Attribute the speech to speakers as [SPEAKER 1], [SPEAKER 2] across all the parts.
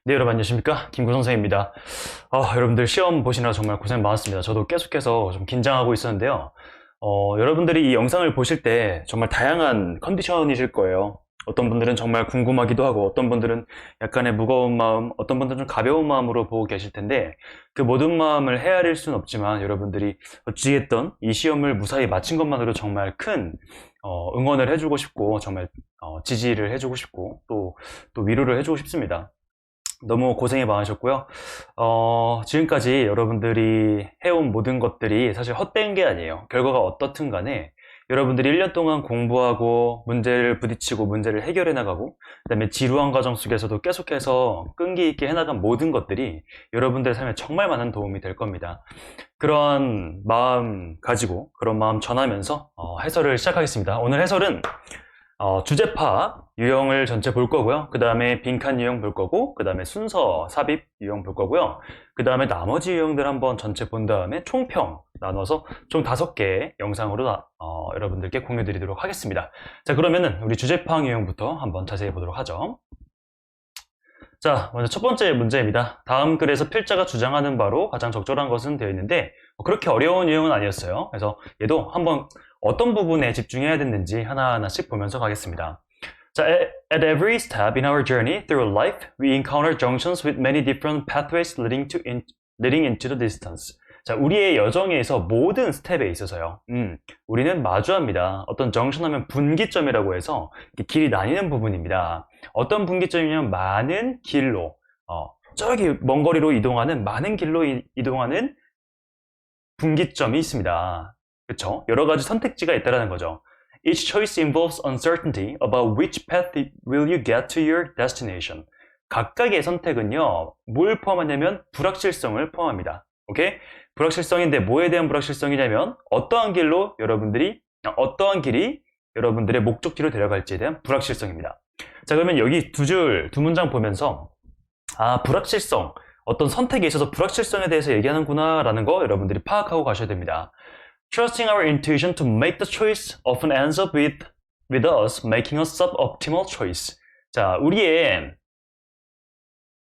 [SPEAKER 1] 네, 여러분 안녕하십니까? 김구 선생입니다. 여러분들 시험 보시느라 정말 고생 많았습니다. 저도 계속해서 좀 긴장하고 있었는데요. 여러분들이 이 영상을 보실 때 정말 다양한 컨디션이실 거예요. 어떤 분들은 정말 궁금하기도 하고, 어떤 분들은 약간의 무거운 마음, 어떤 분들은 좀 가벼운 마음으로 보고 계실 텐데, 그 모든 마음을 헤아릴 수는 없지만, 여러분들이 어찌됐든 이 시험을 무사히 마친 것만으로 정말 큰 응원을 해주고 싶고, 정말 지지를 해주고 싶고, 또 위로를 해주고 싶습니다. 너무 고생이 많으셨고요. 지금까지 여러분들이 해온 모든 것들이 사실 헛된 게 아니에요. 결과가 어떻든 간에 여러분들이 1년 동안 공부하고 문제를 부딪히고 문제를 해결해 나가고 그다음에 지루한 과정 속에서도 계속해서 끈기 있게 해나간 모든 것들이 여러분들의 삶에 정말 많은 도움이 될 겁니다. 그런 마음 가지고 그런 마음 전하면서 해설을 시작하겠습니다. 오늘 해설은 주제 파악 유형을 전체 볼 거고요. 그 다음에 빈칸 유형 볼 거고, 그 다음에 순서 삽입 유형 볼 거고요. 그 다음에 나머지 유형들 한번 전체 본 다음에 총평 나눠서 총 5개 영상으로 여러분들께 공유 드리도록 하겠습니다. 자, 그러면은 우리 주제 파악 유형부터 한번 자세히 보도록 하죠. 자, 먼저 첫 번째 문제입니다. 다음 글에서 필자가 주장하는 바로 가장 적절한 것은 되어 있는데 그렇게 어려운 유형은 아니었어요. 그래서 얘도 한번 어떤 부분에 집중해야 됐는지 하나하나씩 보면서 가겠습니다. 자, at every step in our journey through life, we encounter junctions with many different pathways leading into the distance. 자, 우리의 여정에서 모든 스텝에 있어서요. 우리는 마주합니다. 어떤 정션 하면 분기점이라고 해서 길이 나뉘는 부분입니다. 어떤 분기점이냐면 많은 길로, 저기 먼 거리로 이동하는 많은 길로 이동하는 분기점이 있습니다. 그쵸? 여러 가지 선택지가 있다는 거죠. Each choice involves uncertainty about which path will you get to your destination. 각각의 선택은요, 뭘 포함하냐면 불확실성을 포함합니다. 오케이? 불확실성인데 뭐에 대한 불확실성이냐면 어떠한 어떠한 길이 여러분들의 목적지로 데려갈지에 대한 불확실성입니다. 자, 그러면 여기 두 문장 보면서 불확실성, 어떤 선택에 있어서 불확실성에 대해서 얘기하는구나 라는 거 여러분들이 파악하고 가셔야 됩니다. Trusting our intuition to make the choice often ends up with us making a suboptimal choice. 자, 우리의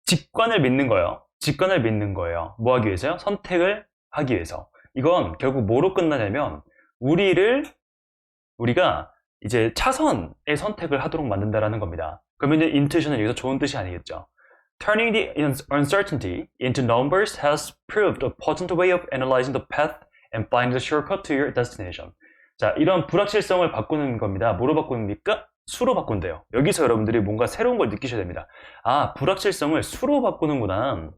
[SPEAKER 1] 직관을 믿는 거예요. 직관을 믿는 거예요. 뭐 하기 위해서요? 선택을 하기 위해서. 이건 결국 뭐로 끝나냐면 우리가 이제 차선의 선택을 하도록 만든다라는 겁니다. 그러면 이제 intuition은 여기서 좋은 뜻이 아니겠죠. Turning the uncertainty into numbers has proved a potent way of analyzing the path and finding the shortcut to your destination. 자, 이런 불확실성을 바꾸는 겁니다. 뭐로 바꾸니까? 수로 바꾼대요. 여기서 여러분들이 뭔가 새로운 걸 느끼셔야 됩니다. 불확실성을 수로 바꾸는구나.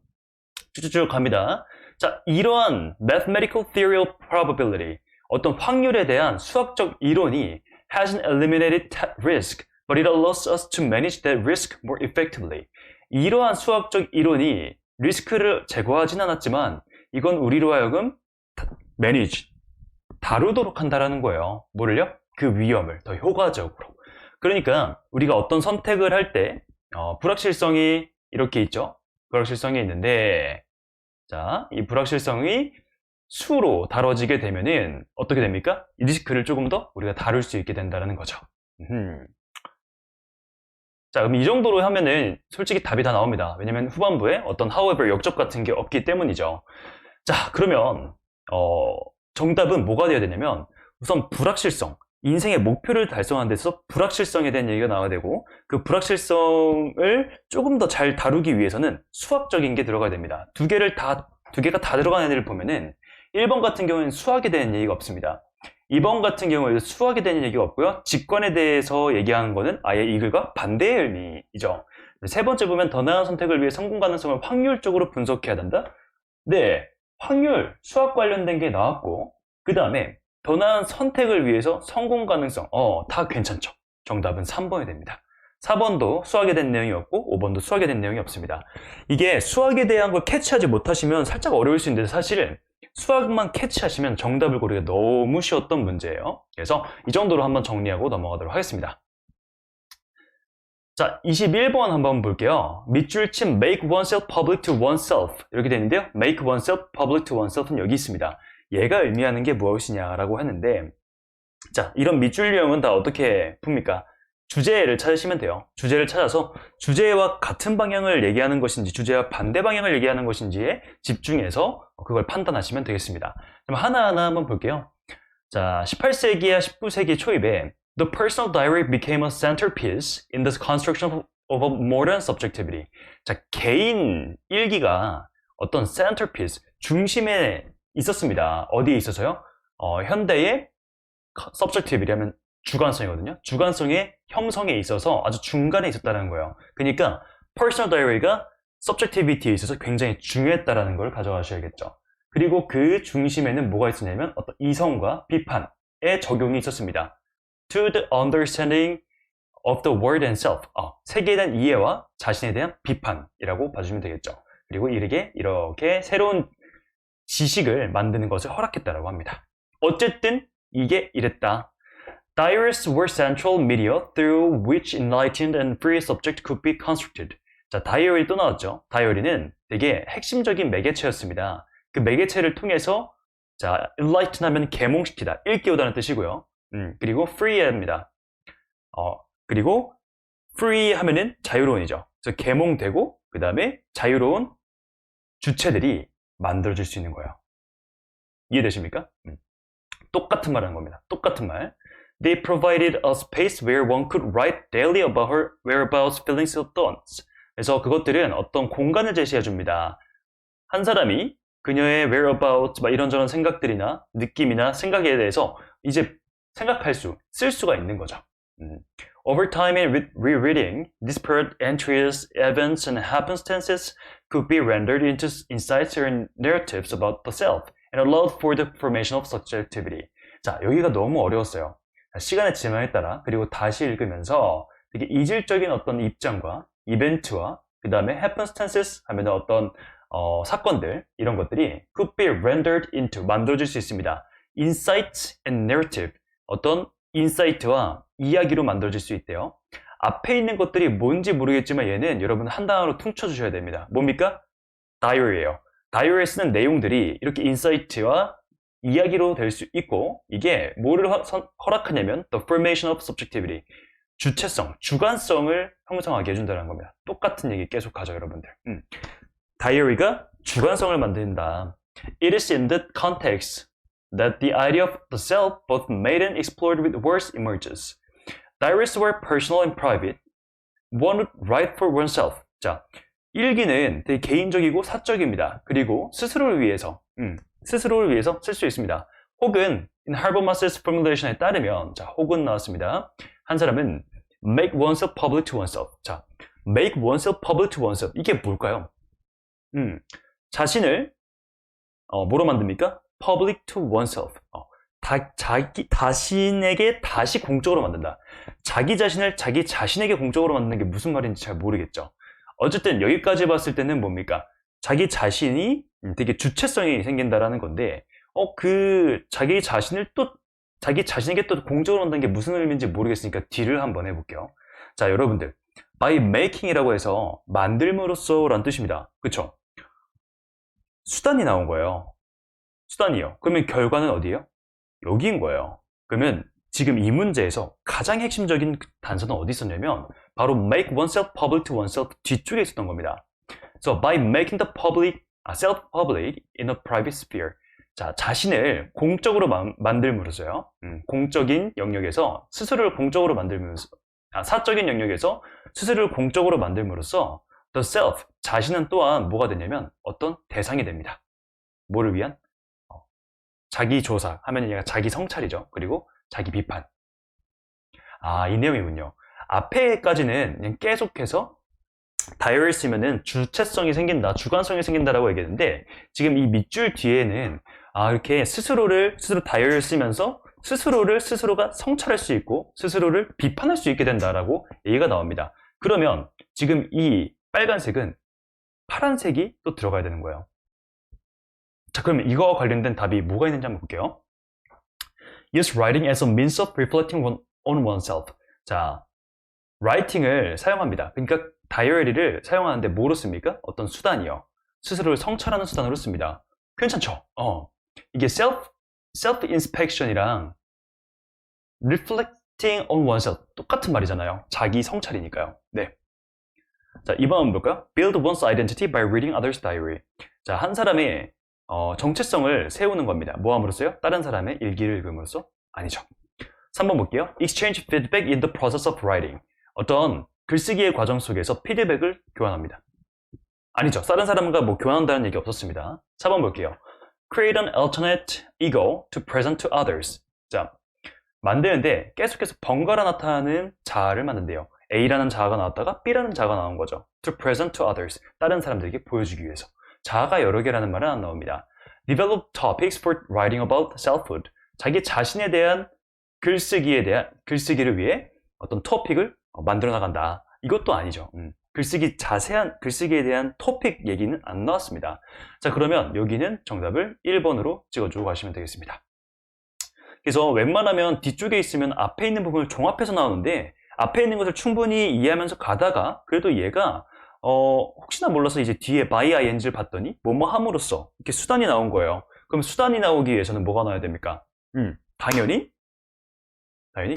[SPEAKER 1] 쭉쭉쭉 갑니다. 자, 이러한 mathematical theory of probability, 어떤 확률에 대한 수학적 이론이 hasn't eliminated risk, but it allows us to manage that risk more effectively. 이러한 수학적 이론이 리스크를 제거하진 않았지만 이건 우리로 하여금 다루도록 한다라는 거예요. 뭐를요? 그 위험을 더 효과적으로. 그러니까 우리가 어떤 선택을 할 때 불확실성이 이렇게 있죠. 불확실성이 있는데 자, 이 불확실성이 수로 다뤄지게 되면은 어떻게 됩니까? 이 리스크를 조금 더 우리가 다룰 수 있게 된다는 거죠. 자, 그럼 이 정도로 하면은 솔직히 답이 다 나옵니다. 왜냐면 후반부에 어떤 however 역접 같은 게 없기 때문이죠. 자, 그러면 정답은 뭐가 되어야 되냐면 우선 불확실성, 인생의 목표를 달성하는 데서 불확실성에 대한 얘기가 나와야 되고 그 불확실성을 조금 더 잘 다루기 위해서는 수학적인 게 들어가야 됩니다. 두 개가 다 들어간 애들을 보면은 1번 같은 경우에는 수학에 대한 얘기가 없습니다. 2번 같은 경우에도 수학에 대한 얘기가 없고요. 직관에 대해서 얘기하는 거는 아예 이 글과 반대의 의미이죠. 세 번째 보면 더 나은 선택을 위해 성공 가능성을 확률적으로 분석해야 된다. 네, 확률, 수학 관련된 게 나왔고 그 다음에 더 나은 선택을 위해서 성공 가능성, 다 괜찮죠. 정답은 3번이 됩니다. 4번도 수학에 대한 내용이 없고 5번도 수학에 대한 내용이 없습니다. 이게 수학에 대한 걸 캐치하지 못하시면 살짝 어려울 수 있는데 사실 수학만 캐치하시면 정답을 고르기가 너무 쉬웠던 문제예요. 그래서 이 정도로 한번 정리하고 넘어가도록 하겠습니다. 자, 21번 한번 볼게요. 밑줄 친 make oneself public to oneself 이렇게 되는데요. make oneself public to oneself는 여기 있습니다. 얘가 의미하는 게 무엇이냐라고 했는데 자, 이런 밑줄 유형은 다 어떻게 풉니까? 주제를 찾으시면 돼요. 주제를 찾아서 주제와 같은 방향을 얘기하는 것인지 주제와 반대 방향을 얘기하는 것인지에 집중해서 그걸 판단하시면 되겠습니다. 그럼 하나하나 한번 볼게요. 자, 18세기와 19세기 초입에 The personal diary became a centerpiece in the construction of a modern subjectivity. 자, 개인 일기가 어떤 centerpiece, 중심에 있었습니다. 어디에 있어서요? 현대의 subjectivity라면 주관성이거든요. 주관성의 형성에 있어서 아주 중간에 있었다는 거예요. 그러니까 personal diary가 subjectivity에 있어서 굉장히 중요했다는 걸 가져가셔야겠죠. 그리고 그 중심에는 뭐가 있었냐면 어떤 이성과 비판의 적용이 있었습니다. To the understanding of the world and self. 세계에 대한 이해와 자신에 대한 비판이라고 봐주시면 되겠죠. 그리고 이렇게 새로운 지식을 만드는 것을 허락했다라고 합니다. 어쨌든 이게 이랬다. Diaries were central media through which enlightened and free subject could be constructed. 자, 다이어리 또 나왔죠. 다이어리는 되게 핵심적인 매개체였습니다. 그 매개체를 통해서 자, enlighten 하면 계몽시키다, 일깨우다는 뜻이고요. 그리고 free입니다. 그리고 free 하면은 자유로운이죠. 그래서 계몽되고 그 다음에 자유로운 주체들이 만들어질 수 있는 거예요. 이해되십니까? 똑같은 말 하는 겁니다. 똑같은 말. They provided a space where one could write daily about her whereabouts, feelings, or thoughts. 그래서 그것들은 어떤 공간을 제시해 줍니다. 한 사람이 그녀의 whereabouts, 이런저런 생각들이나 느낌이나 생각에 대해서 이제 쓸 수가 있는 거죠. Over time and with rereading, disparate entries, events, and happenstances could be rendered into insights and narratives about the self and allowed for the formation of subjectivity. 자, 여기가 너무 어려웠어요. 시간의 지남에 따라 그리고 다시 읽으면서 되게 이질적인 어떤 입장과 이벤트와 그 다음에 happenstances 하면 어떤 사건들 이런 것들이 could be rendered into 만들어질 수 있습니다. insight and narrative 어떤 인사이트와 이야기로 만들어질 수 있대요. 앞에 있는 것들이 뭔지 모르겠지만 얘는 여러분 한 단어로 퉁쳐주셔야 됩니다. 뭡니까? 다이어리예요. 다이어리에 쓰는 내용들이 이렇게 인사이트와 이야기로 될 수 있고 이게 뭐를 허락하냐면 the formation of subjectivity 주체성, 주관성을 형성하게 해준다는 겁니다. 똑같은 얘기 계속 가죠 여러분들. 다이어리가 주관성을 만든다. It is in that context that the idea of the self, both made and explored with words, emerges. Diaries were personal and private. One would write for oneself. 자, 일기는 되게 개인적이고 사적입니다. 그리고 스스로를 위해서 쓸 수 있습니다. 혹은 in Habermas's formulation에 따르면 자, 혹은 나왔습니다. 한 사람은 make oneself public to oneself. 자, make oneself public to oneself. 이게 뭘까요? 자신을 뭐로 만듭니까? public to oneself. 자신에게 다시 공적으로 만든다. 자기 자신에게 공적으로 만드는 게 무슨 말인지 잘 모르겠죠. 어쨌든 여기까지 봤을 때는 뭡니까? 자기 자신이 되게 주체성이 생긴다라는 건데, 자기 자신에게 또 공적으로 만드는 게 무슨 의미인지 모르겠으니까 뒤를 한번 해볼게요. 자, 여러분들. by making이라고 해서 만들므로써 라는 뜻입니다. 그쵸? 수단이 나온 거예요. 수단이요. 그러면 결과는 어디예요? 여기인 거예요. 그러면 지금 이 문제에서 가장 핵심적인 단서는 어디 있었냐면 바로 make oneself public to oneself 뒤쪽에 있었던 겁니다. So by making the self public in a private sphere. 자, 자신을 공적으로 만들므로써요. 공적인 영역에서 스스로를 공적으로 만들면서 사적인 영역에서 스스로를 공적으로 만들므로써 the self, 자신은 또한 뭐가 되냐면 어떤 대상이 됩니다. 뭐를 위한? 자기 조사 하면 얘가 자기 성찰이죠. 그리고 자기 비판. 이 내용이군요. 앞에까지는 그냥 계속해서 다이어리 쓰면은 주체성이 생긴다, 주관성이 생긴다라고 얘기했는데 지금 이 밑줄 뒤에는 이렇게 스스로 다이어리를 쓰면서 스스로가 성찰할 수 있고 스스로를 비판할 수 있게 된다라고 얘기가 나옵니다. 그러면 지금 이 빨간색은 파란색이 또 들어가야 되는 거예요. 자, 그러면 이거와 관련된 답이 뭐가 있는지 한번 볼게요. Use writing as a means of reflecting on oneself. 자, writing을 사용합니다. 그러니까 다이어리를 사용하는데 뭐로 씁니까? 어떤 수단이요. 스스로를 성찰하는 수단으로 씁니다. 괜찮죠? 이게 self inspection이랑 boasting on oneself. 똑같은 말이잖아요. 자기 성찰이니까요. 네. 자, 2번 한번 볼까요? Build one's identity by reading others' diary. 자, 한 사람의 정체성을 세우는 겁니다. 뭐 함으로써요? 다른 사람의 일기를 읽음으로써? 아니죠. 3번 볼게요. Exchange feedback in the process of writing. 어떤 글쓰기의 과정 속에서 피드백을 교환합니다. 아니죠. 다른 사람과 뭐 교환한다는 얘기 없었습니다. 4번 볼게요. Create an alternate ego to present to others. 자, 만드는데 계속해서 번갈아 나타나는 자아를 만든대요. A라는 자아가 나왔다가 B라는 자아가 나온 거죠. To present to others. 다른 사람들에게 보여주기 위해서. 자아가 여러 개라는 말은 안 나옵니다. Develop topics for writing about selfhood. 자기 자신에 대한 글쓰기를 위해 어떤 토픽을 만들어 나간다. 이것도 아니죠. 자세한 글쓰기에 대한 토픽 얘기는 안 나왔습니다. 자, 그러면 여기는 정답을 1번으로 찍어주고 가시면 되겠습니다. 그래서 웬만하면 뒤쪽에 있으면 앞에 있는 부분을 종합해서 나오는데 앞에 있는 것을 충분히 이해하면서 가다가 그래도 얘가 혹시나 몰라서 이제 뒤에 by ing를 봤더니 뭐뭐 함으로써 이렇게 수단이 나온 거예요. 그럼 수단이 나오기 위해서는 뭐가 나와야 됩니까? 당연히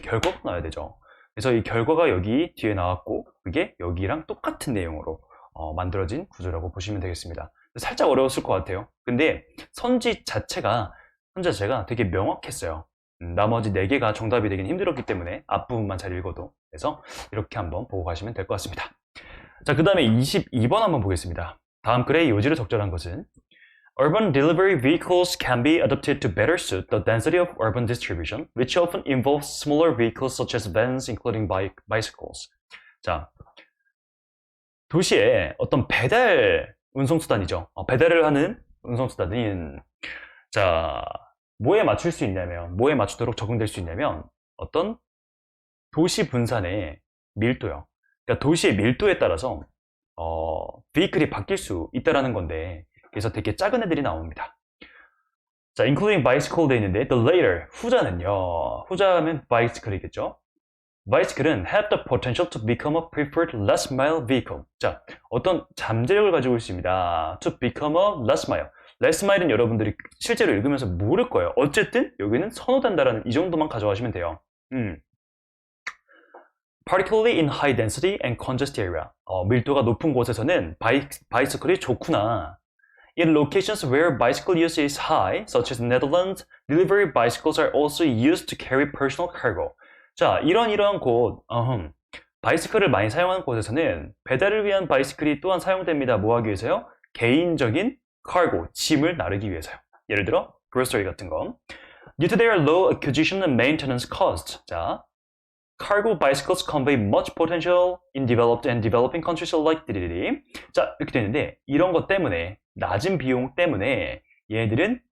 [SPEAKER 1] 결과가 나와야 되죠. 그래서 이 결과가 여기 뒤에 나왔고 그게 여기랑 똑같은 내용으로 만들어진 구조라고 보시면 되겠습니다. 살짝 어려웠을 것 같아요. 근데 선지 자체가 되게 명확했어요. 나머지 4개가 정답이 되긴 힘들었기 때문에 앞부분만 잘 읽어도. 그래서 이렇게 한번 보고 가시면 될 것 같습니다. 자, 그 다음에 22번 한번 보겠습니다. 다음 글의 요지를 적절한 것은 Urban delivery vehicles can be adapted to better suit the density of urban distribution, which often involves smaller vehicles such as vans, including bicycles. 자, 도시에 어떤 배달 운송수단이죠. 배달을 하는 운송수단인, 자, 뭐에 맞추도록 적용될 수 있냐면, 어떤 도시 분산의 밀도요. 그러니까 도시의 밀도에 따라서, vehicle 이 바뀔 수 있다라는 건데, 그래서 되게 작은 애들이 나옵니다. 자, including bicycle 돼 있는데, the later, 후자하면 bicycle이겠죠. bicycle은 have the potential to become a preferred last mile vehicle. 자, 어떤 잠재력을 가지고 있습니다. to become a last mile. last mile은 여러분들이 실제로 읽으면서 모를 거예요. 어쨌든 여기는 선호된다라는 이 정도만 가져가시면 돼요. Particularly in high density and congested area. 밀도가 높은 곳에서는 바이스클이 좋구나. In locations where bicycle use is high, such as Netherlands, delivery bicycles are also used to carry personal cargo. 자, 이러한 곳, 바이스클을 많이 사용하는 곳에서는 배달을 위한 바이스클이 또한 사용됩니다. 뭐 하기 위해서요? 개인적인 cargo, 짐을 나르기 위해서요. 예를 들어, grocery 같은 거. Due to their low acquisition and maintenance cost. 자, cargo bicycles convey much potential in developed and developing countries like DDD. 자, 이렇게 되는데 이런 것 때문에 낮은 비용 때문에 얘네들은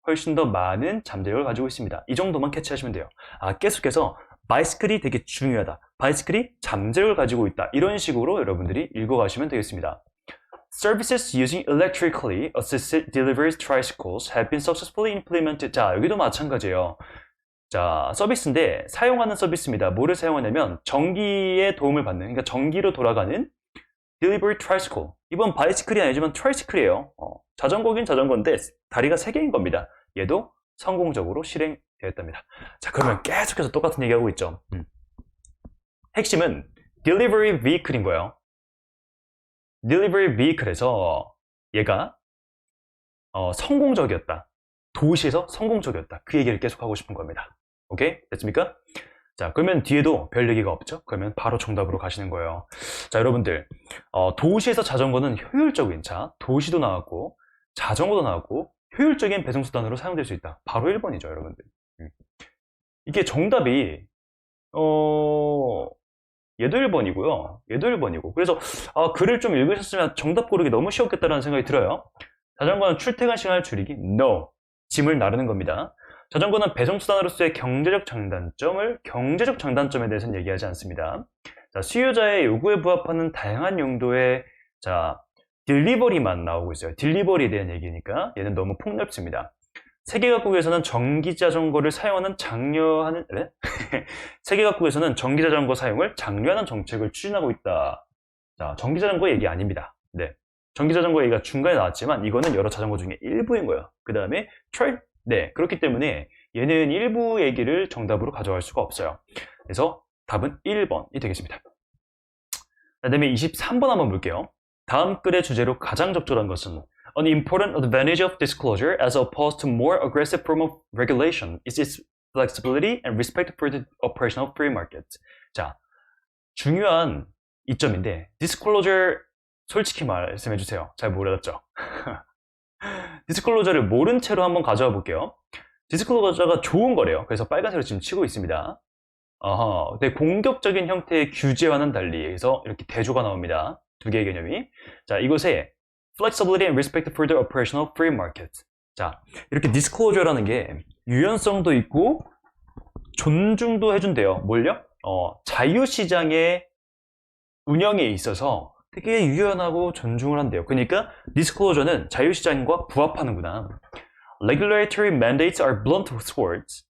[SPEAKER 1] 훨씬 더 많은 잠재력을 가지고 있습니다. 이 정도만 캐치하시면 돼요. 계속해서 바이스클이 되게 중요하다. 바이스클이 잠재력을 가지고 있다. 이런 식으로 여러분들이 읽어가시면 되겠습니다. Services using electrically assisted delivery tricycles have been successfully implemented. 자, 여기도 마찬가지예요. 자, 서비스인데 사용하는 서비스입니다. 뭐를 사용하냐면 전기의 도움을 받는, 그러니까 전기로 돌아가는 delivery tricycle. 이번 바이시클이 아니지만 트라이시클이에요. 자전거긴 자전거인데 다리가 3개인 겁니다. 얘도 성공적으로 실행되었답니다. 자, 그러면 계속해서 똑같은 얘기하고 있죠. 핵심은 delivery vehicle인 거예요. delivery vehicle에서 얘가 성공적이었다. 도시에서 성공적이었다. 그 얘기를 계속 하고 싶은 겁니다. 오케이? 됐습니까? 자, 그러면 뒤에도 별 얘기가 없죠? 그러면 바로 정답으로 가시는 거예요. 자, 여러분들, 도시에서 자전거는 효율적인 도시도 나왔고, 자전거도 나왔고, 효율적인 배송수단으로 사용될 수 있다. 바로 1번이죠, 여러분들. 이게 정답이, 얘도 1번이고요. 얘도 1번이고. 그래서, 글을 좀 읽으셨으면 정답 고르기 너무 쉬웠겠다라는 생각이 들어요. 자전거는 출퇴근 시간을 줄이기? No. 짐을 나르는 겁니다. 자전거는 배송수단으로서의 경제적 장단점에 대해서는 얘기하지 않습니다. 자, 수요자의 요구에 부합하는 다양한 용도의, 딜리버리만 나오고 있어요. 딜리버리에 대한 얘기니까 얘는 너무 폭넓습니다. 세계각국에서는 전기자전거를 사용하는 세계각국에서는 전기자전거 사용을 장려하는 정책을 추진하고 있다. 자, 전기자전거 얘기 아닙니다. 네. 전기자전거 얘기가 중간에 나왔지만 이거는 여러 자전거 중에 일부인 거예요. 그 다음에 그렇기 때문에 얘는 일부 얘기를 정답으로 가져갈 수가 없어요. 그래서 답은 1번이 되겠습니다. 그 다음에 23번 한번 볼게요. 다음 글의 주제로 가장 적절한 것은 An important advantage of disclosure as opposed to more aggressive form of regulation is its flexibility and respect for the operation of free market. 자, 중요한 이점인데 disclosure 솔직히 말씀해 주세요. 잘 모르겠죠? 디스클로저를 모른 채로 한번 가져와 볼게요. 디스클로저가 좋은 거래요. 그래서 빨간색으로 지금 치고 있습니다. 근데 공격적인 형태의 규제와는 달리 해서 이렇게 대조가 나옵니다. 두 개의 개념이. 자, 이것에 flexibility and respect for the operational free market. 자, 이렇게 디스클로저라는 게 유연성도 있고 존중도 해준대요. 뭘요? 자유시장의 운영에 있어서 되게 유연하고 존중을 한대요. 그러니까 디스클로저는 자유시장과 부합하는구나. Regulatory mandates are blunt swords.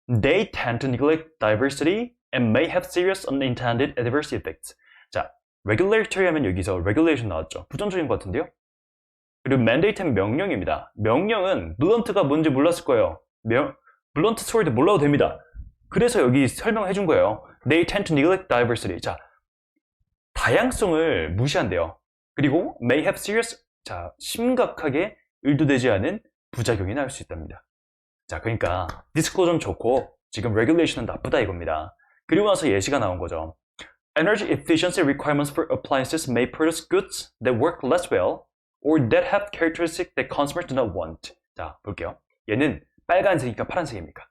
[SPEAKER 1] They tend to neglect diversity and may have serious unintended adverse effects. 자, regulatory 하면 여기서 regulation 나왔죠. 부정적인 것 같은데요? 그리고 mandate는 명령입니다. 명령은 blunt가 뭔지 몰랐을 거예요. blunt sword 몰라도 됩니다. 그래서 여기 설명해 준 거예요. They tend to neglect diversity. 자, 다양성을 무시한대요. 그리고 may have serious, 자, 심각하게 의도되지 않은 부작용이 날 수 있답니다. 자, 그러니까 디스클로저는 좋고 지금 regulation은 나쁘다 이겁니다. 그리고 나서 예시가 나온 거죠. Energy efficiency requirements for appliances may produce goods that work less well or that have characteristics that consumers do not want. 자, 볼게요. 얘는 빨간색이니까 파란색입니까?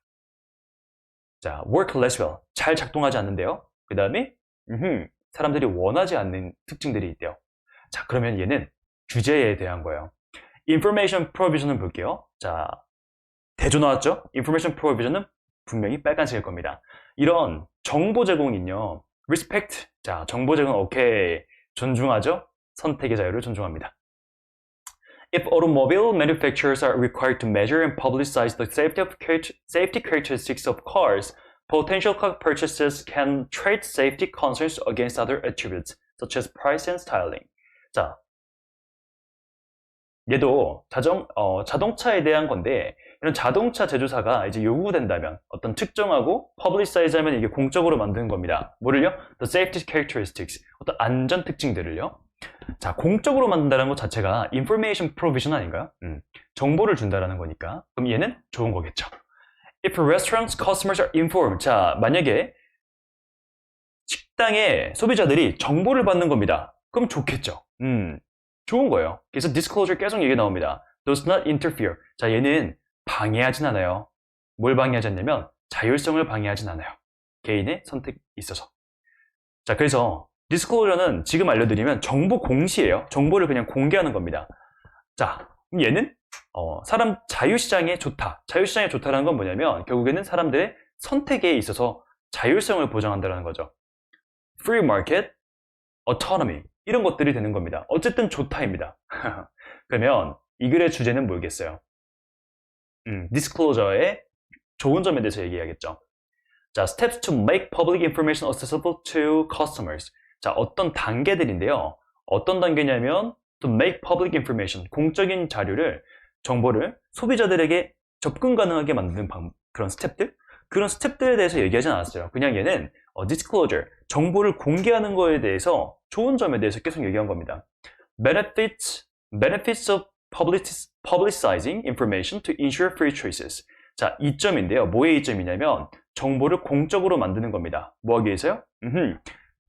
[SPEAKER 1] 자, work less well. 잘 작동하지 않는데요. 그 다음에 사람들이 원하지 않는 특징들이 있대요. 자, 그러면 얘는 규제에 대한 거예요. Information provision을 볼게요. 자, 대조 나왔죠? Information provision은 분명히 빨간색일 겁니다. 이런 정보 제공은요, respect. 자, 정보 제공 오케이. 존중하죠? 선택의 자유를 존중합니다. If automobile manufacturers are required to measure and publicize the safety characteristics of cars, potential car purchasers can trade safety concerns against other attributes, such as price and styling. 자, 얘도 자동차에 대한 건데, 이런 자동차 제조사가 이제 요구된다면 어떤 특정하고 publicize 하면 이게 공적으로 만드는 겁니다. 뭐를요? The safety characteristics, 어떤 안전 특징들을요. 자, 공적으로 만든다는 것 자체가 information provision 아닌가요? 정보를 준다라는 거니까. 그럼 얘는 좋은 거겠죠. If restaurants customers are informed. 자, 만약에 식당의 소비자들이 정보를 받는 겁니다. 그럼 좋겠죠. 좋은 거예요. 그래서 disclosure 계속 얘기 나옵니다. Does not interfere. 자, 얘는 방해하진 않아요. 뭘 방해하지 않냐면 자율성을 방해하진 않아요. 개인의 선택에 있어서. 자, 그래서 디스클로저는 지금 알려드리면 정보 공시예요. 정보를 그냥 공개하는 겁니다. 자, 그럼 얘는 사람 자유시장에 좋다. 자유시장에 좋다라는 건 뭐냐면 결국에는 사람들의 선택에 있어서 자율성을 보장한다는 거죠. Free market, autonomy 이런 것들이 되는 겁니다. 어쨌든 좋다입니다. 그러면 이 글의 주제는 뭐겠어요? 디스클로저의 좋은 점에 대해서 얘기해야겠죠. 자, steps to make public information accessible to customers. 자, 어떤 단계들인데요. 어떤 단계냐면 to make public information, 공적인 자료를, 정보를 소비자들에게 접근 가능하게 만드는 그런 스텝들? 그런 스텝들에 대해서 얘기하지 않았어요. 그냥 얘는 disclosure, 정보를 공개하는 거에 대해서 좋은 점에 대해서 계속 얘기한 겁니다. Benefits of publicizing information to ensure free choices. 자, 이점인데요. 뭐의 이점이냐면 정보를 공적으로 만드는 겁니다. 뭐 하기 위해서요?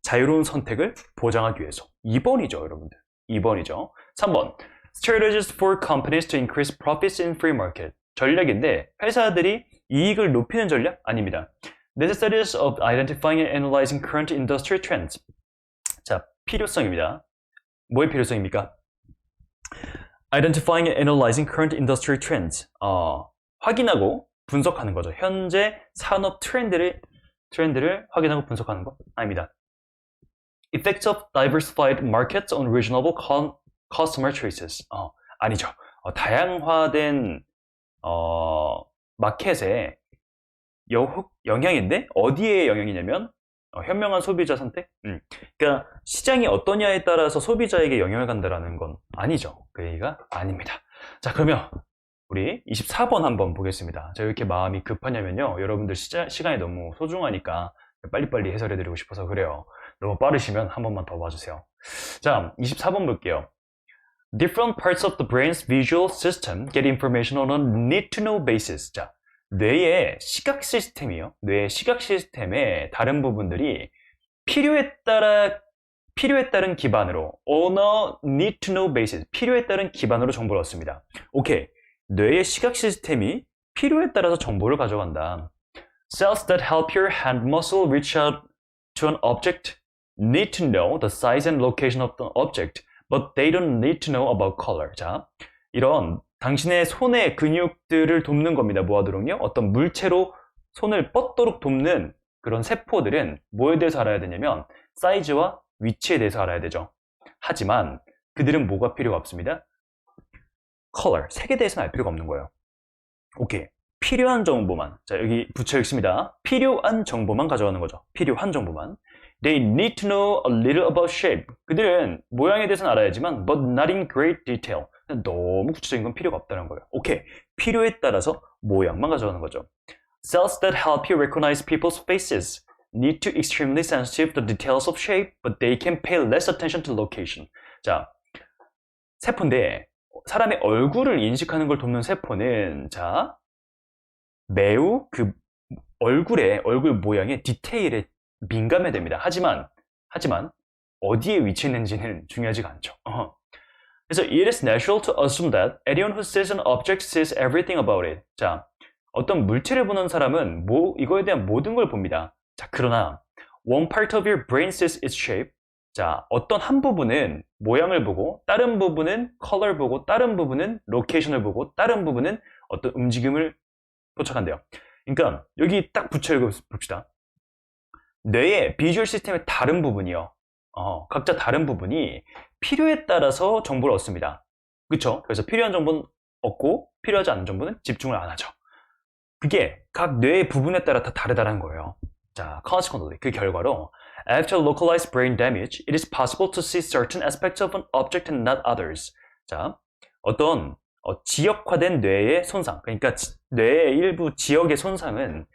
[SPEAKER 1] 자유로운 선택을 보장하기 위해서. 2번이죠, 여러분들. 2번이죠. 3번. Strategies for companies to increase profits in free market. 전략인데 회사들이 이익을 높이는 전략? 아닙니다. Necessities of identifying and analyzing current industry trends. 자, 필요성입니다. 뭐의 필요성입니까? Identifying and analyzing current industry trends. 확인하고 분석하는 거죠. 현재 산업 트렌드를 확인하고 분석하는 거? 아닙니다. Effects of diversified markets on reasonable customer choices. 아니죠. 다양화된 마켓에 영향인데 어디에 영향이냐면 현명한 소비자 선택? 그러니까 시장이 어떠냐에 따라서 소비자에게 영향을 간다라는 건 아니죠. 그 얘기가 아닙니다. 자, 그러면 우리 24번 한번 보겠습니다. 제가 왜 이렇게 마음이 급하냐면요. 여러분들 시간이 너무 소중하니까 빨리빨리 해설해드리고 싶어서 그래요. 너무 빠르시면 한 번만 더 봐주세요. 자, 24번 볼게요. Different parts of the brain's visual system get information on a need-to-know basis. 자, 뇌의 시각 시스템이요. 뇌의 시각 시스템의 다른 부분들이 필요에 따른 기반으로 on a need-to-know basis. 필요에 따른 기반으로 정보를 얻습니다. 오케이. 뇌의 시각 시스템이 필요에 따라서 정보를 가져간다. Cells that help your hand muscle reach out to an object need to know the size and location of the object, but they don't need to know about color. 자, 이런 당신의 손의 근육들을 돕는 겁니다. 모아두록요. 어떤 물체로 손을 뻗도록 돕는 그런 세포들은 뭐에 대해서 알아야 되냐면 사이즈와 위치에 대해서 알아야 되죠. 하지만 그들은 뭐가 필요가 없습니다. color, 색에 대해서는 알 필요가 없는 거예요. 오케이. 필요한 정보만. 자, 여기 붙여 읽습니다. 필요한 정보만 가져가는 거죠. 필요한 정보만. They need to know a little about shape. 그들은 모양에 대해서는 알아야지만 but not in great detail. 너무 구체적인 건 필요가 없다는 거예요. 오케이. 필요에 따라서 모양만 가져가는 거죠. Cells that help you recognize people's faces need to extremely sensitive to the details of shape, but they can pay less attention to location. 자, 세포인데 사람의 얼굴을 인식하는 걸 돕는 세포는 자 매우 그 얼굴 모양의 디테일에 민감해야 됩니다. 하지만 어디에 위치했는지는 중요하지가 않죠. 그래서 it is natural to assume that anyone who sees an object sees everything about it. 자, 어떤 물체를 보는 사람은 이거에 대한 모든 걸 봅니다. 자, 그러나 one part of your brain sees its shape. 자, 어떤 한 부분은 모양을 보고 다른 부분은 컬러를 보고 다른 부분은 로케이션을 보고 다른 부분은 어떤 움직임을 포착한대요. 그러니까 여기 딱 붙여 읽어봅시다. 뇌의 비주얼 시스템의 다른 부분이요. 각자 다른 부분이 필요에 따라서 정보를 얻습니다. 그쵸? 그래서 필요한 정보는 얻고 필요하지 않은 정보는 집중을 안 하죠. 그게 각 뇌의 부분에 따라 다 다르다는 거예요. 자, consequently 그 결과로 After localized brain damage, it is possible to see certain aspects of an object and not others. 자, 어떤 지역화된 뇌의 손상, 그러니까 뇌의 일부 지역의 손상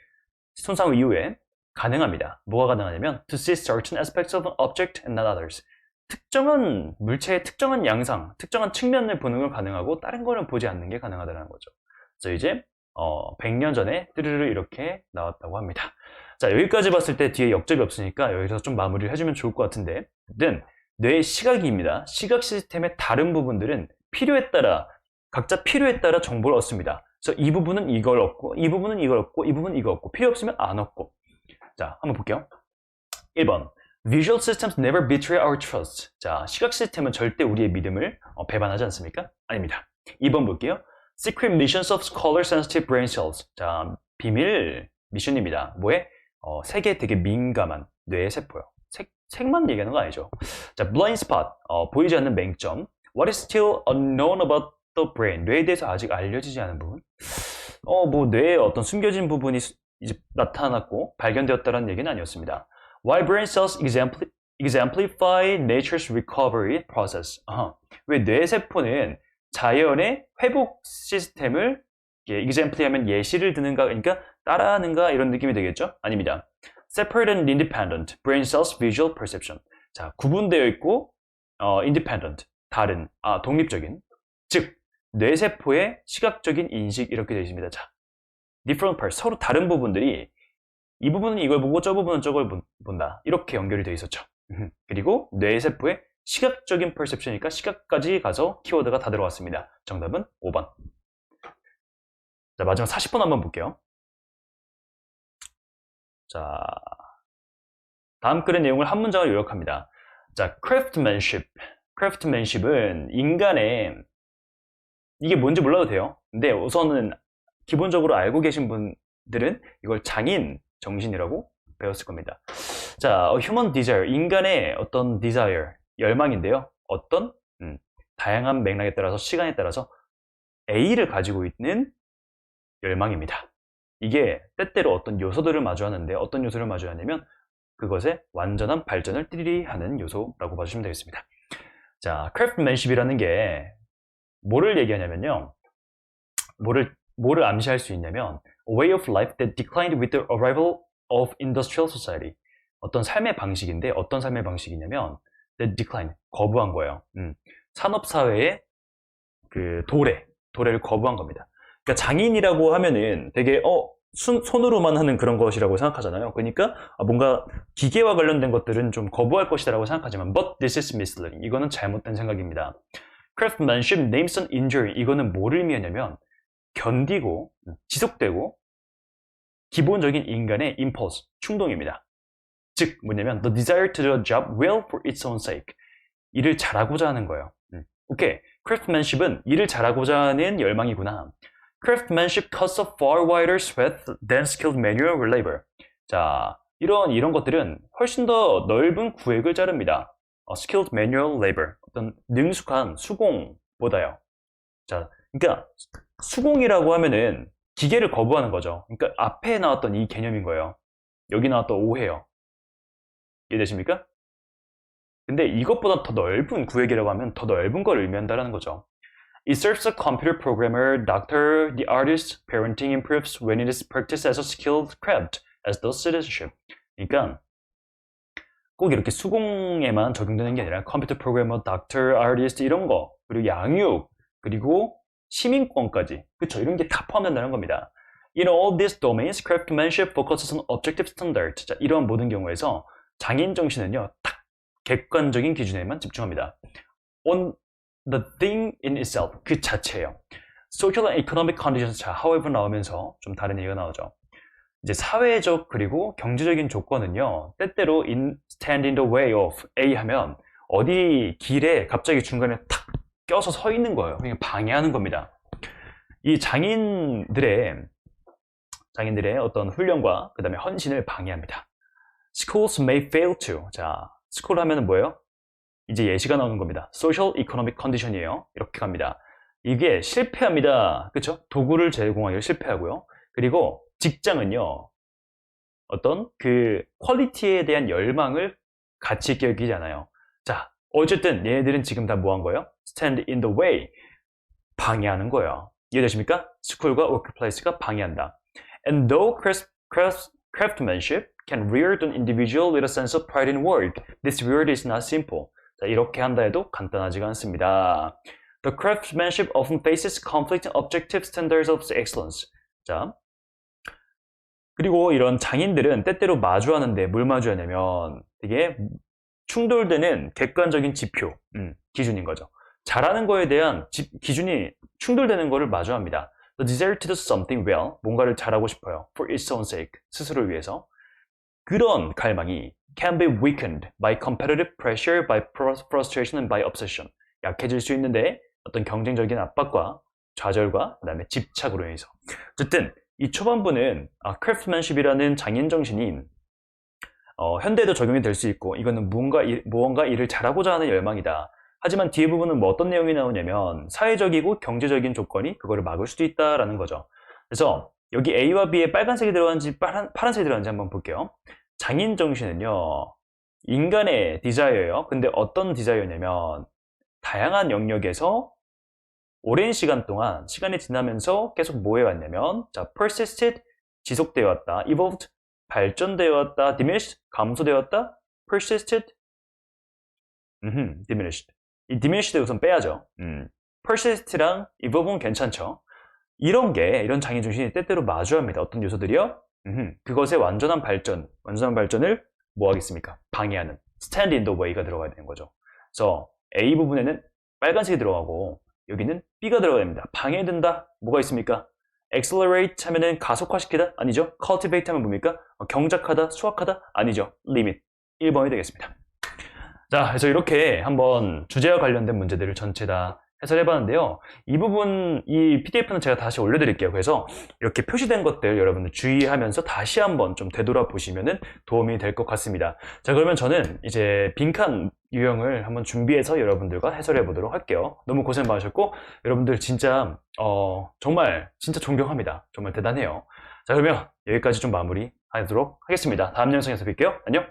[SPEAKER 1] 이후에 가능합니다. 뭐가 가능하냐면 to see certain aspects of an object and not others. 특정한 물체의 특정한 양상, 특정한 측면을 보는 걸 가능하고 다른 거는 보지 않는 게 가능하다는 거죠. 그래서 이제 100년 전에 뚜르르 이렇게 나왔다고 합니다. 자, 여기까지 봤을 때 뒤에 역접이 없으니까 여기서 좀 마무리를 해주면 좋을 것 같은데, 어쨌든 뇌의 시각입니다. 시각 시스템의 다른 부분들은 각자 필요에 따라 정보를 얻습니다. 그래서 이 부분은 이걸 얻고, 이 부분은 이걸 얻고, 이 부분은 이거 얻고, 필요 없으면 안 얻고. 자, 한번 볼게요. 1번. Visual systems never betray our trust. 자, 시각 시스템은 절대 우리의 믿음을 배반하지 않습니까? 아닙니다. 2번 볼게요. Secret missions of color sensitive brain cells. 자, 비밀 미션입니다. 뭐에? 색에 되게 민감한 뇌의 세포요. 색만 얘기하는 거 아니죠. 자, blind spot. 보이지 않는 맹점. What is still unknown about the brain. 뇌에 대해서 아직 알려지지 않은 부분. 뇌에 어떤 숨겨진 부분이 이제 나타났고 발견되었다는 얘기는 아니었습니다. Why brain cells exemplify nature's recovery process. 왜 뇌 세포는 자연의 회복 시스템을 exempli하면 예시를 드는가, 그러니까 따라하는가 이런 느낌이 되겠죠? 아닙니다. Separate and independent brain cells visual perception. 자, 구분되어 있고 independent, 다른, 독립적인, 즉 뇌세포의 시각적인 인식 이렇게 되어 있습니다. 자, different parts, 서로 다른 부분들이 이 부분은 이걸 보고 저 부분은 저걸 본다. 이렇게 연결이 되어 있었죠. 그리고 뇌세포의 시각적인 perception이니까 시각까지 가서 키워드가 다 들어왔습니다. 정답은 5번. 자, 마지막 40번 한번 볼게요. 자, 다음 글의 내용을 한 문장으로 요약합니다. 자, craftsmanship은 인간의, 이게 뭔지 몰라도 돼요. 근데 우선은 기본적으로 알고 계신 분들은 이걸 장인 정신이라고 배웠을 겁니다. 자, human desire, 인간의 어떤 desire, 열망인데요. 어떤 다양한 맥락에 따라서, 시간에 따라서 A를 가지고 있는 열망입니다. 이게 때때로 어떤 요소들을 마주하는데, 어떤 요소를 마주하냐면 그것의 완전한 발전을 띠리리 하는 요소라고 봐주시면 되겠습니다. 자, craftsmanship이라는 게 뭐를 얘기하냐면요. 뭐를 암시할 수 있냐면 a way of life that declined with the arrival of industrial society. 어떤 삶의 방식인데 어떤 삶의 방식이냐면 that decline, 거부한 거예요. 산업사회의 그 도래를 거부한 겁니다. 그러니까 장인이라고 하면은 되게 손으로만 하는 그런 것이라고 생각하잖아요. 그러니까 뭔가 기계와 관련된 것들은 좀 거부할 것이라고 생각하지만 but this is misleading. 이거는 잘못된 생각입니다. craftsmanship names an injury. 이거는 뭐를 의미하냐면 견디고 지속되고 기본적인 인간의 impulse, 충동입니다. 즉 뭐냐면 the desire to do a job well for its own sake. 일을 잘하고자 하는 거예요. 오케이. craftsmanship은 일을 잘하고자 하는 열망이구나. craftsmanship costs a far wider swath than skilled manual labor. 자, 이런 것들은 훨씬 더 넓은 구획을 자릅니다. skilled manual labor. 어떤 능숙한 수공보다요. 자, 그러니까 수공이라고 하면은 기계를 거부하는 거죠. 그러니까 앞에 나왔던 이 개념인 거예요. 여기 나왔던 오해요. 이해되십니까? 근데 이것보다 더 넓은 구획이라고 하면 더 넓은 걸 의미한다는 거죠. It serves a computer programmer, doctor, the artist, parenting improves when it is practiced as a skilled craft, as does citizenship. 그러니까 꼭 이렇게 수공에만 적용되는 게 아니라 컴퓨터 프로그래머, 닥터, 아티스트 이런 거, 그리고 양육, 그리고 시민권까지, 그쵸? 이런 게 다 포함된다는 겁니다. In all these domains, craftsmanship focuses on objective standards. 자, 이러한 모든 경우에서 장인 정신은요, 딱 객관적인 기준에만 집중합니다. On the thing in itself, 그 자체예요. Social and economic conditions, 자, however 나오면서 좀 다른 얘기가 나오죠. 이제 사회적 그리고 경제적인 조건은요, 때때로 stand in the way of A 하면 어디 길에 갑자기 중간에 탁 껴서 서 있는 거예요. 그냥 방해하는 겁니다. 이 장인들의 어떤 훈련과 그 다음에 헌신을 방해합니다. Schools may fail to. 자, school 하면은 뭐예요? 이제 예시가 나오는 겁니다. Social economic condition이에요. 이렇게 갑니다. 이게 실패합니다. 그쵸? 도구를 제공하기를 실패하고요. 그리고 직장은요, 어떤 그 퀄리티에 대한 열망을 가치 있게 여기지 않아요. 자, 어쨌든 얘네들은 지금 다 뭐 한 거예요? Stand in the way. 방해하는 거예요. 이해되십니까? 스쿨과 워크플레이스가 방해한다. And though craftsmanship can rear an individual with a sense of pride in work, this reward is not simple. 자, 이렇게 한다 해도 간단하지가 않습니다. The craftsmanship often faces conflicting objective standards of excellence. 자, 그리고 이런 장인들은 때때로 마주하는데 뭘 마주하냐면 되게 충돌되는 객관적인 지표, 기준인 거죠. 잘하는 거에 대한 기준이 충돌되는 거를 마주합니다. The desire to do something well, 뭔가를 잘하고 싶어요. For its own sake, 스스로를 위해서. 그런 갈망이 can be weakened by competitive pressure, by frustration, and by obsession. 약해질 수 있는데 어떤 경쟁적인 압박과 좌절과 그다음에 집착으로 인해서. 어쨌든 이 초반부는 craftsmanship이라는 장인 정신이 현대에도 적용이 될 수 있고 이거는 무언가 일을 잘하고자 하는 열망이다. 하지만 뒤에 부분은 뭐 어떤 내용이 나오냐면 사회적이고 경제적인 조건이 그거를 막을 수도 있다라는 거죠. 그래서 여기 A와 B에 빨간색이 들어간지 파란색이 들어간지 한번 볼게요. 장인 정신은요, 인간의 디자이어예요. 근데 어떤 디자이어냐면 다양한 영역에서 오랜 시간 동안 시간이 지나면서 계속 뭐 해왔냐면 자, persisted, 지속되어 왔다, evolved, 발전되어 왔다, diminished, 감소되어 왔다, persisted, diminished. 이 diminished를 우선 빼야죠. persist랑 evolve는 괜찮죠. 이런 장인 정신이 때때로 마주합니다. 어떤 요소들이요? 그것의 완전한 발전을 뭐 하겠습니까? 방해하는 stand in the way가 들어가야 되는 거죠. 그래서 A 부분에는 빨간색이 들어가고 여기는 B가 들어가야 됩니다. 방해된다. 뭐가 있습니까? accelerate 하면은 가속화시키다? 아니죠. cultivate 하면 뭡니까? 경작하다, 수확하다? 아니죠. limit. 1번이 되겠습니다. 자, 그래서 이렇게 한번 주제와 관련된 문제들을 전체 다 해설해봤는데요. 이 부분, 이 PDF는 제가 다시 올려드릴게요. 그래서 이렇게 표시된 것들 여러분들 주의하면서 다시 한번 좀 되돌아보시면 도움이 될 것 같습니다. 자, 그러면 저는 이제 빈칸 유형을 한번 준비해서 여러분들과 해설해보도록 할게요. 너무 고생 많으셨고, 여러분들 진짜, 정말 진짜 존경합니다. 정말 대단해요. 자, 그러면 여기까지 좀 마무리하도록 하겠습니다. 다음 영상에서 뵐게요. 안녕!